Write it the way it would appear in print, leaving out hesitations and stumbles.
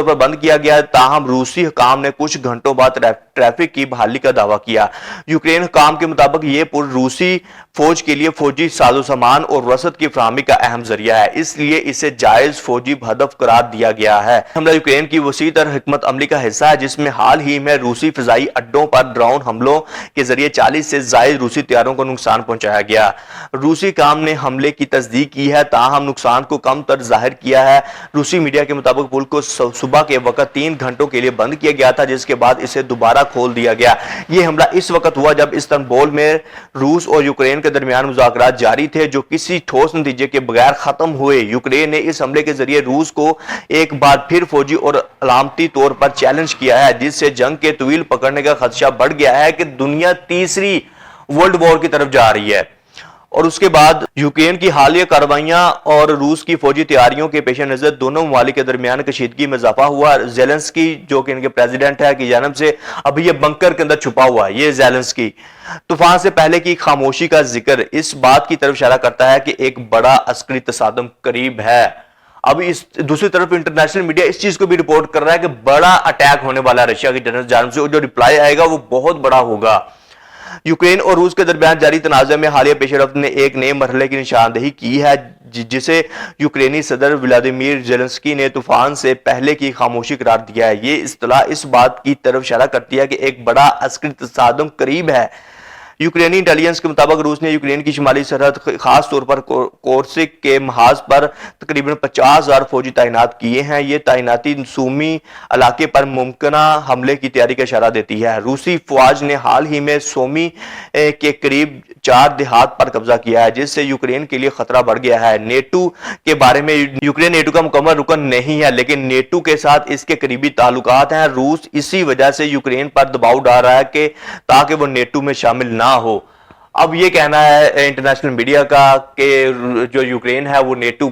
पर बंद किया गया। ताहम रूसी हुकाम ने कुछ घंटों बाद ट्रैफिक की बहाली का दावा किया। यूक्रेन हुकाम के मुताबिक ये पुल रूसी फौज के लिए फौजी साजो सामान और रसद की फराहमी का अहम जरिया है, इसलिए इसे जायज फौजी हदफ करार दिया गया है। हमला यूक्रेन की वसी तर हिकमत अमली का हिस्सा है, जिसमें हाल ही में रूसी फिजाई अड्डों पर ड्रोन हमलों के जरिए 40 से ज्यादा रूसी तैयारों को नुकसान पहुंचाया गया। रूसी काम ने हमले की तस्दीक की है, ताहम नुकसान को कम तर जाहिर किया है। रूसी मीडिया के मुताबिक पुल को सुबह के वक्त 3 घंटों के लिए बंद किया गया था, जिसके बाद इसे दोबारा खोल दिया गया। यह हमला इस वक्त हुआ जब इस्तांबुल में रूस और यूक्रेन के दरमियान मुज़ाकरात जारी थे, जो किसी ठोस नतीजे के बगैर खत्म हुए। यूक्रेन ने इस हमले के जरिए रूस को एक बार फिर फौजी और अलामती तौर पर चैलेंज किया है, जिससे जंग के तवील पकड़ने का खदशा बढ़ गया है कि दुनिया तीसरी वर्ल्ड वॉर की तरफ जा रही है। और उसके बाद यूक्रेन की हालिया कार्रवाइयां और रूस की फौजी तैयारियों के पेश नजर दोनों ममालिक के दरमियान कशीदगी में इजाफा हुआ। जेलेंस्की जो कि इनके प्रेसिडेंट है की जानब से अभी ये बंकर के अंदर छुपा हुआ है। ये जेलेंस्की तूफान से पहले की खामोशी का जिक्र इस बात की तरफ इशारा करता है कि एक बड़ा अस्करी तसादम करीब है। अब इस दूसरी तरफ इंटरनेशनल मीडिया इस चीज को भी रिपोर्ट कर रहा है कि बड़ा अटैक होने वाला है रशिया की जानब से, और जो रिप्लाई आएगा वो बहुत बड़ा होगा। यूक्रेन और रूस के दरमियान जारी तनाज़े में हालिया पेशरफ्त ने एक नए मरहले की निशानदेही की है, जिसे यूक्रेनी सदर व्लादिमीर जेलेंस्की ने तूफान से पहले की खामोशी करार दिया है। ये इस्तिलाह इस बात की तरफ इशारा करती है कि एक बड़ा अस्करी तसादम करीब है। यूक्रेनी इंटेलिजेंस के मुताबिक रूस ने यूक्रेन की शुमाली सरहद खास तौर पर कोर्सिक के महाज पर तकरीबन 50,000 फौजी तैनात किए हैं। ये तैनाती सूमी इलाके पर मुमकिना हमले की तैयारी का इशारा देती है। रूसी फौज ने हाल ही में सोमी के करीब 4 देहात पर कब्जा किया है, जिससे यूक्रेन के लिए खतरा बढ़ गया है। नेटो के बारे में यूक्रेन नेटो का मुकम्मल रुकन नहीं है, लेकिन नेटो के साथ इसके करीबी ताल्लुकात हैं। रूस इसी वजह से यूक्रेन पर दबाव डाल रहा है कि ताकि वो नेटो में शामिल ना हो। अब ये कहना है इंटरनेशनल मीडिया का कि जो यूक्रेन है वो नेटो